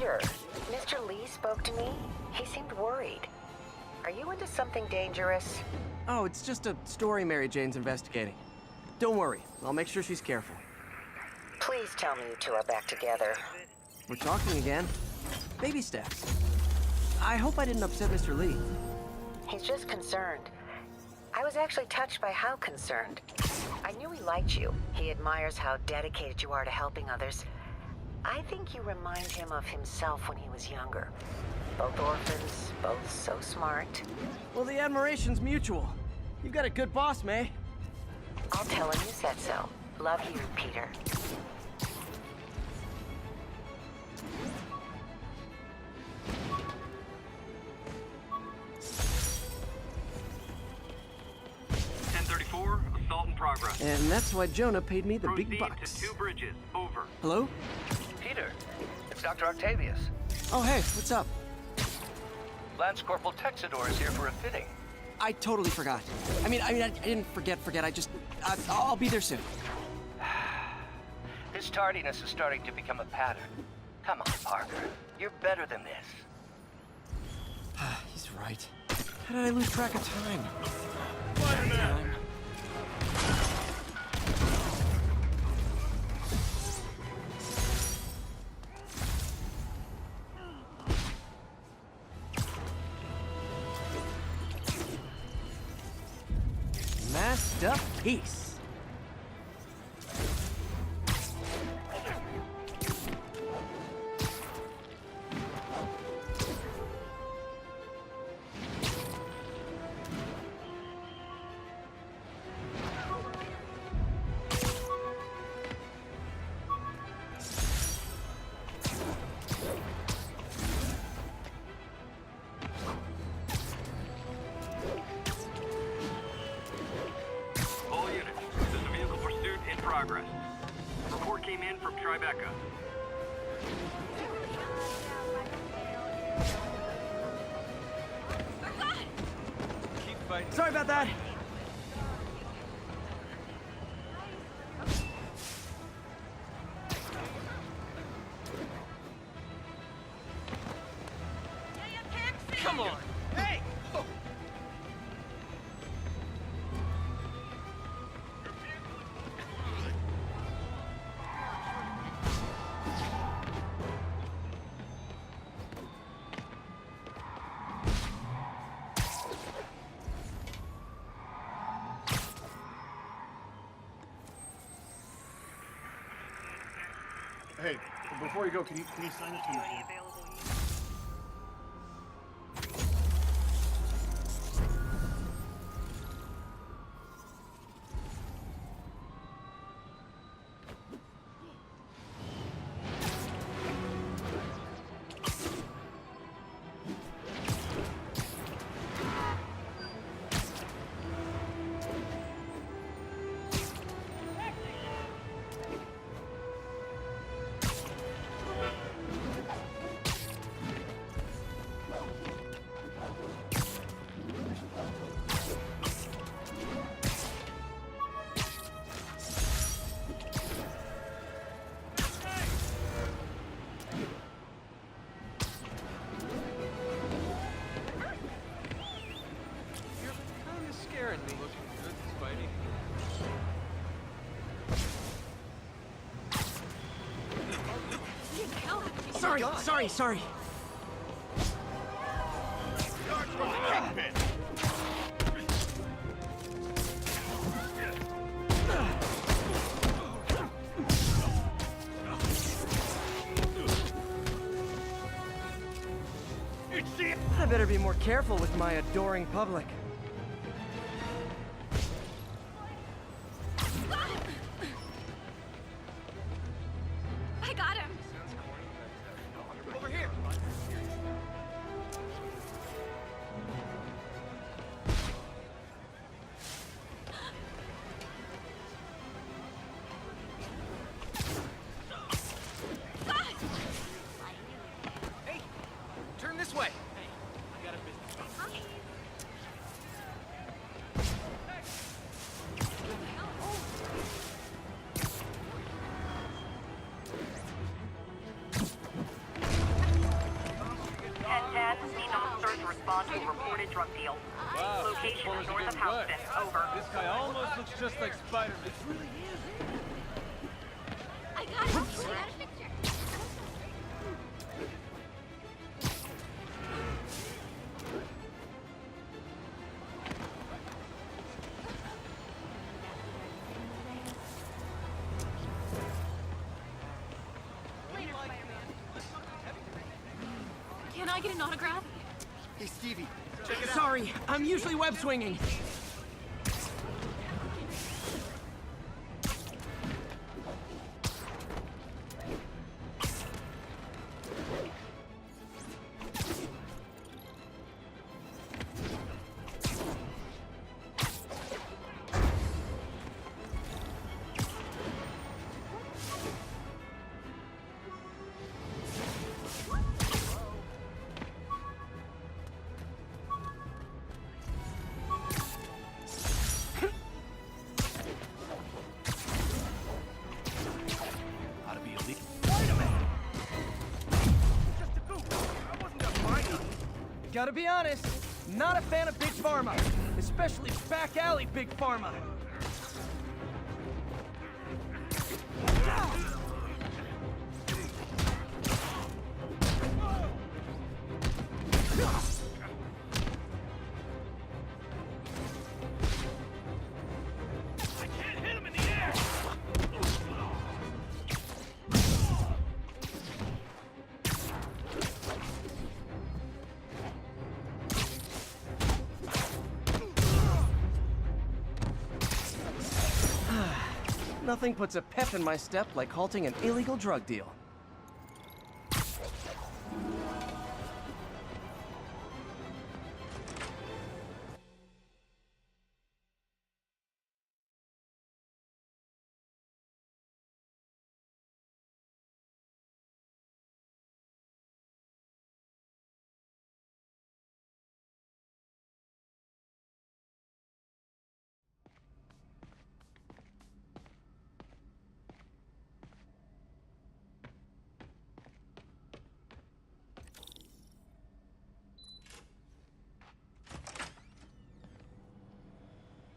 Peter, Mr. Lee spoke to me. He seemed worried. Are you into something dangerous? Oh, it's just a story Mary Jane's investigating. Don't worry, I'll make sure she's careful. Please tell me you two are back together. We're talking again. Baby steps. I hope I didn't upset Mr. Lee. He's just concerned. I was actually touched by how concerned. I knew he liked you. He admires how dedicated you are to helping others. I think you remind him of himself when he was younger. Both orphans, both so smart. Well, the admiration's mutual. You've got a good boss, May. I'll tell him you said so. Love you, Peter. Assault in progress. And that's why Jonah paid me the Proceed big bucks. to 2 bridges. Over. Hello? Peter, it's Dr. Octavius. Oh, hey, what's up? Lance Corporal Texador is here for a fitting. I totally forgot. I didn't forget. I'll be there soon. His tardiness is starting to become a pattern. Come on, Parker. You're better than this. He's right. How did I lose track of time? Spiderman! Masterpiece. All units, there's a vehicle pursuit in progress. Report came in from Tribeca. Keep fighting. Sorry about that. Come on! Hey! Oh. Hey, before you go, can you sign this for me? Scaring me. Looking good, Spidey. Sorry. Start from the kingpin! I better be more careful with my adoring public. I got him. Over here. Hey, turn this way. Hey, I got a business. respond to a reported drug deal. Wow, Location photos are north of getting good. Houston. Over. This guy almost looks just like Spiderman. I got it. I got a picture. Later, Spider-Man. Can I get an autograph? Hey, Stevie. Sorry, I'm usually web swinging. Gotta be honest, not a fan of Big Pharma, especially back alley Big Pharma. Nothing puts a pep in my step like halting an illegal drug deal.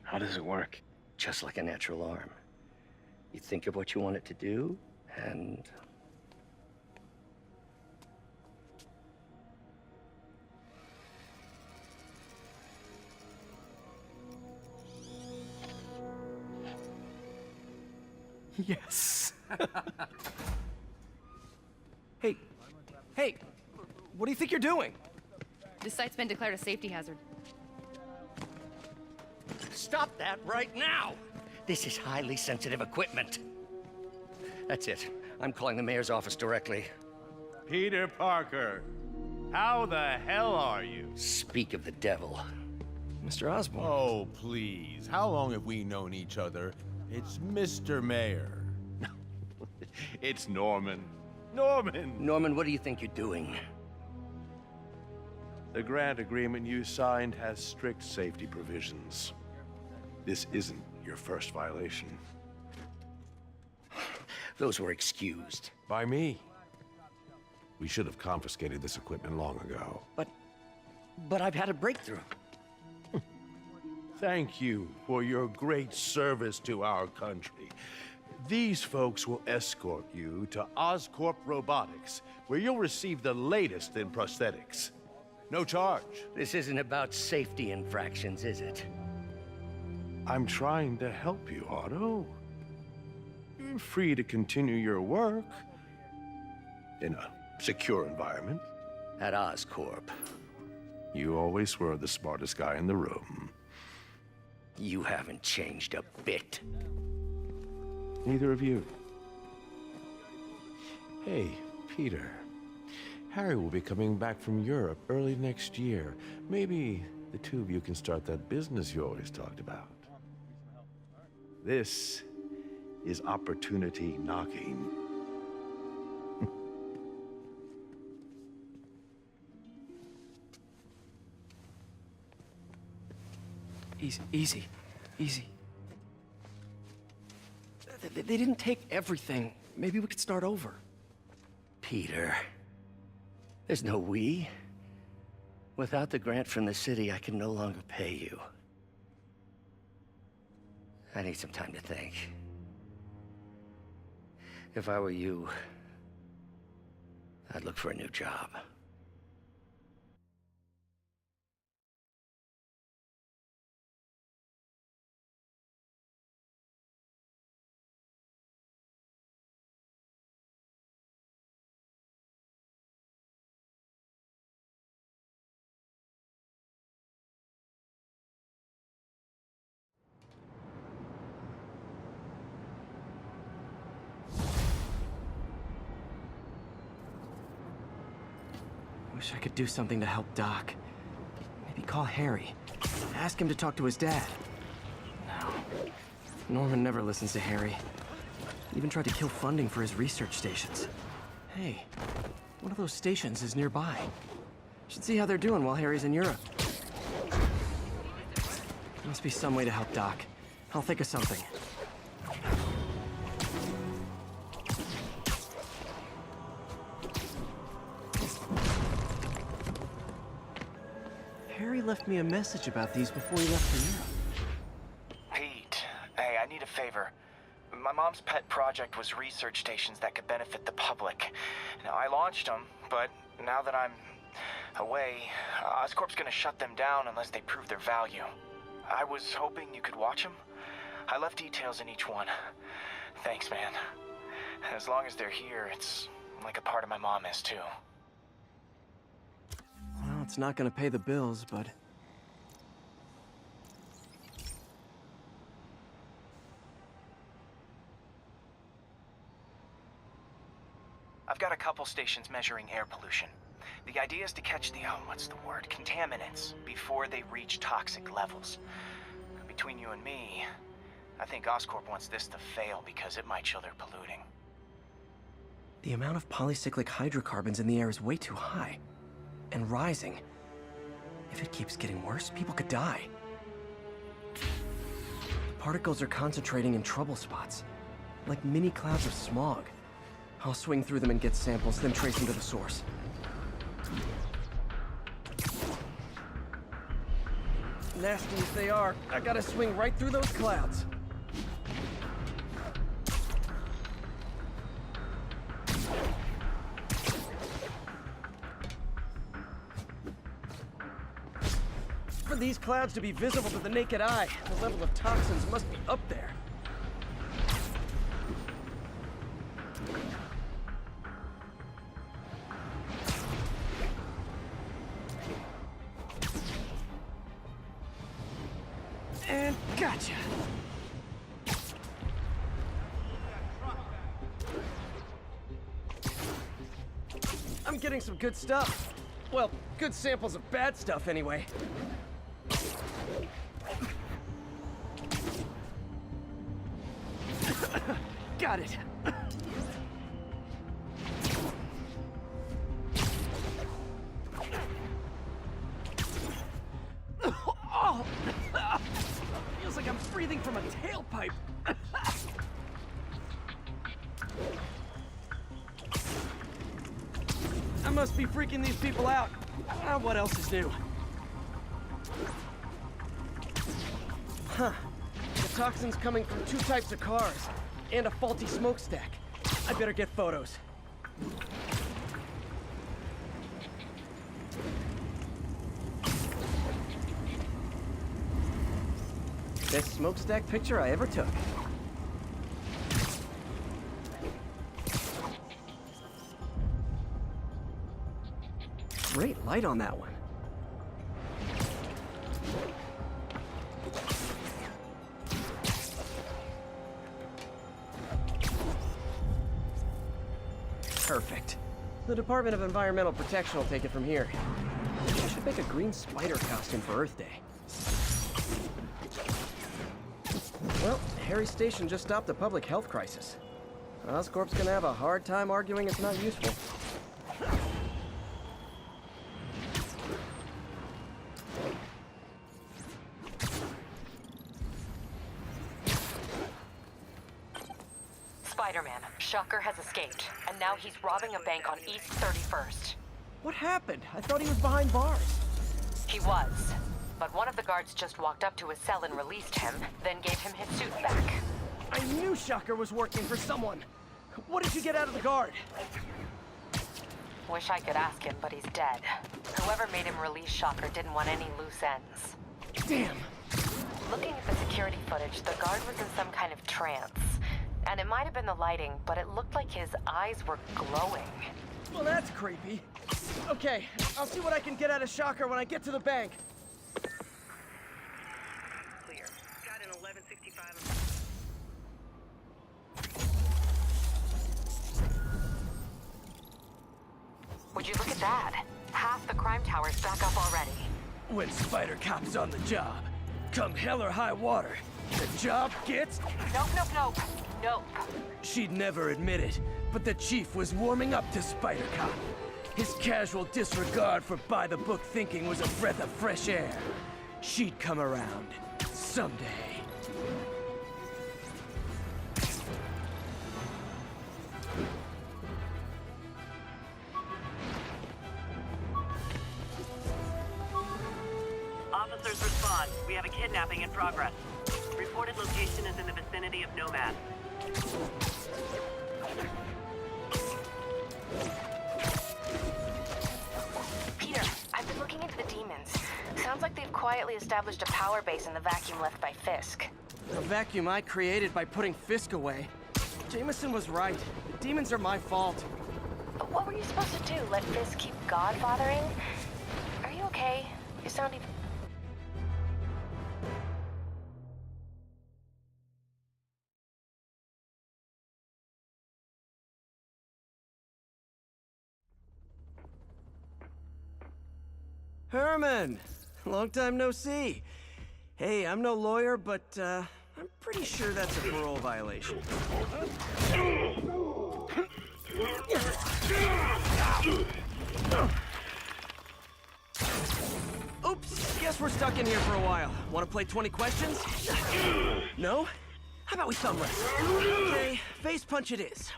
How does it work? Just like a natural arm. You think of what you want it to do, and... Yes. Hey, what do you think you're doing? This site's been declared a safety hazard. Stop that right now! This is highly sensitive equipment. That's it. I'm calling the mayor's office directly. Peter Parker, how the hell are you? Speak of the devil. Mr. Osborn. Oh, please. How long have we known each other? It's Mr. Mayor. It's Norman. Norman! Norman, what do you think you're doing? The grant agreement you signed has strict safety provisions. This isn't your first violation. Those were excused. By me. We should have confiscated this equipment long ago. But I've had a breakthrough. Thank you for your great service to our country. These folks will escort you to Oscorp Robotics, where you'll receive the latest in prosthetics. No charge. This isn't about safety infractions, is it? I'm trying to help you, Otto. You're free to continue your work in a secure environment. At Oscorp. You always were the smartest guy in the room. You haven't changed a bit. Neither of you. Hey, Peter. Harry will be coming back from Europe early next year. Maybe the two of you can start that business you always talked about. This is opportunity knocking. Easy. They didn't take everything. Maybe we could start over. Peter. There's no we. Without the grant from the city, I can no longer pay you. I need some time to think. If I were you, I'd look for a new job. Wish I could do something to help Doc. Maybe call Harry. Ask him to talk to his dad. No. Norman never listens to Harry. Even tried to kill funding for his research stations. Hey, one of those stations is nearby. Should see how they're doing while Harry's in Europe. Must be some way to help Doc. I'll think of something. Harry left me a message about these before he left for Europe. Pete, hey, I need a favor. My mom's pet project was research stations that could benefit the public. Now, I launched them, but now that I'm away, Oscorp's gonna shut them down unless they prove their value. I was hoping you could watch them. I left details in each one. Thanks, man. As long as they're here, it's like a part of my mom is, too. Well, it's not gonna pay the bills, but... I've got a couple stations measuring air pollution. The idea is to catch the, contaminants before they reach toxic levels. Between you and me, I think Oscorp wants this to fail because it might show they're polluting. The amount of polycyclic hydrocarbons in the air is way too high. And rising. If it keeps getting worse, people could die. The particles are concentrating in trouble spots, like mini clouds of smog. I'll swing through them and get samples, then trace them to the source. Nasty as they are, I gotta swing right through those clouds. For these clouds to be visible to the naked eye, the level of toxins must be up there. And gotcha! I'm getting some good stuff. Well, good samples of bad stuff anyway. Got it. Oh! Feels like I'm breathing from a tailpipe. I must be freaking these people out. What else is new? Huh. The toxin's coming from two types of cars, and a faulty smokestack. I better get photos. Best smokestack picture I ever took. Great light on that one. Perfect. The Department of Environmental Protection will take it from here. I should make a green spider costume for Earth Day. Well, Harry's station just stopped a public health crisis. Oscorp's gonna have a hard time arguing it's not useful. Spiderman, Shocker has escaped, and now he's robbing a bank on East 31st. What happened? I thought he was behind bars. He was. But one of the guards just walked up to his cell and released him, then gave him his suit back. I knew Shocker was working for someone. What did you get out of the guard? Wish I could ask him, but he's dead. Whoever made him release Shocker didn't want any loose ends. Damn. Looking at the security footage, the guard was in some kind of trance. And it might have been the lighting, but it looked like his eyes were glowing. Well, that's creepy. Okay, I'll see what I can get out of Shocker when I get to the bank. Clear. Got an 1165. Would you look at that? Half the crime tower's back up already. When Spider Cop's on the job, come hell or high water, the job gets... Nope, nope, nope. Nope. She'd never admit it, but the chief was warming up to Spider Cop. His casual disregard for by-the-book thinking was a breath of fresh air. She'd come around someday. Officers respond. We have a kidnapping in progress. Reported location is in the vicinity of Nomad. Peter, I've been looking into the demons. Sounds like they've quietly established a power base in the vacuum left by Fisk. A vacuum I created by putting Fisk away. Jameson was right. The demons are my fault. But what were you supposed to do? Let Fisk keep godfathering? Are you okay? You sound even... Herman! Long time no see. Hey, I'm no lawyer, but I'm pretty sure that's a parole violation. Oops, guess we're stuck in here for a while. Want to play 20 questions? No? How about we thumb wrestle? Okay, face punch it is.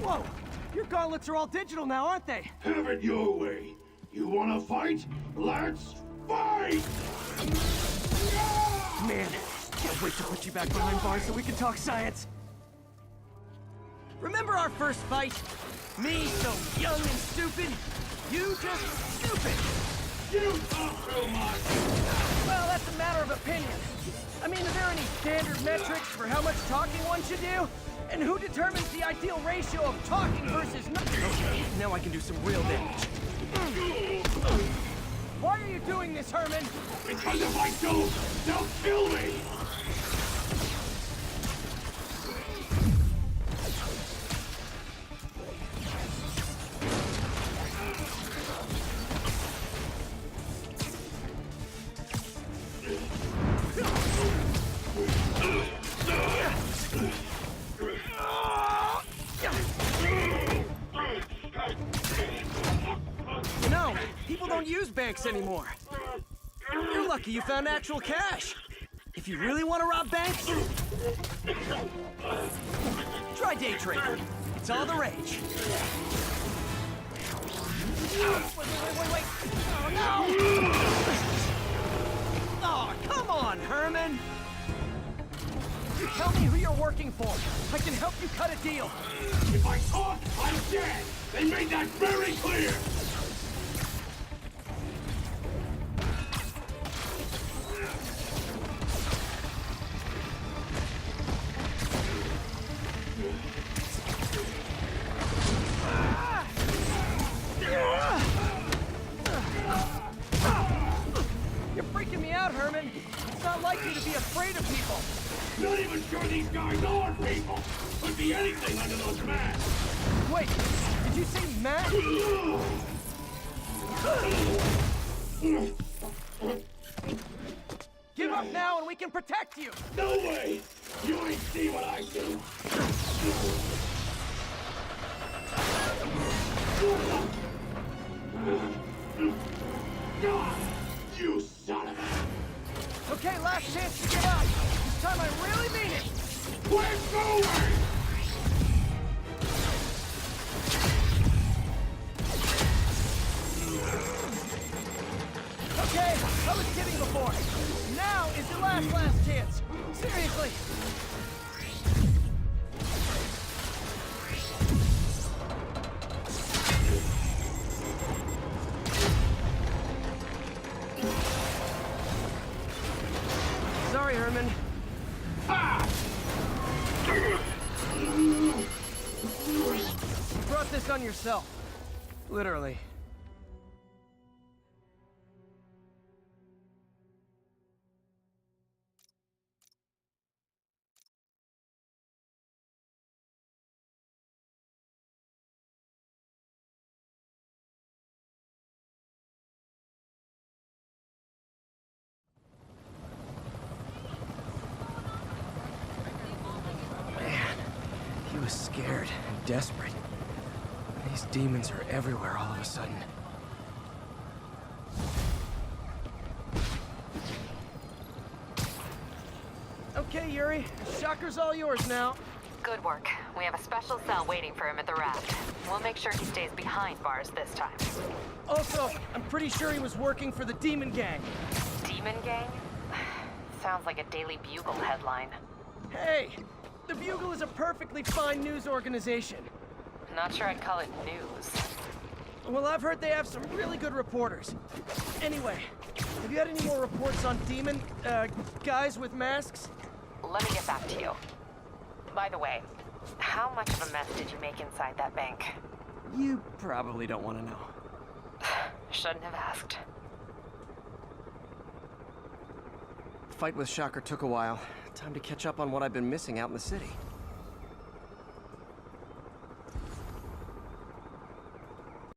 Whoa! Your gauntlets are all digital now, aren't they? Have it your way. You wanna fight? Let's fight! Man, can't wait to put you back behind bars so we can talk science. Remember our first fight? Me so young and stupid, you just stupid. You talk too much! Well, that's a matter of opinion. I mean, are there any standard metrics for how much talking one should do? And who determines the ideal ratio of talking versus not? Okay, now I can do some real damage. Why are you doing this, Herman? Because if I don't, they'll kill me! You know, people don't use banks anymore. You're lucky you found actual cash. If you really want to rob banks, try day trading. It's all the rage. Wait. Oh, no! Oh, come on, Herman! You tell me who you're working for. I can help you cut a deal. If I talk, I'm dead! They made that very clear! You're freaking me out, Herman. It's not like you to be afraid of people. Not even sure these guys are people! Could be anything under those masks! Wait, did you say Matt? Give up now and we can protect you! No way! You ain't see what I do! You son of a... Okay, last chance to get out. This time I really mean it. We're going! Joke's on yourself. Literally. He was scared and desperate. These demons are everywhere all of a sudden. Okay, Yuri. Shocker's all yours now. Good work. We have a special cell waiting for him at the raft. We'll make sure he stays behind bars this time. Also, I'm pretty sure he was working for the Demon Gang. Demon Gang? Sounds like a Daily Bugle headline. Hey! The Bugle is a perfectly fine news organization. Not sure I'd call it news. Well, I've heard they have some really good reporters. Anyway, have you had any more reports on demon, guys with masks? Let me get back to you. By the way, how much of a mess did you make inside that bank? You probably don't want to know. Shouldn't have asked. The fight with Shocker took a while. Time to catch up on what I've been missing out in the city.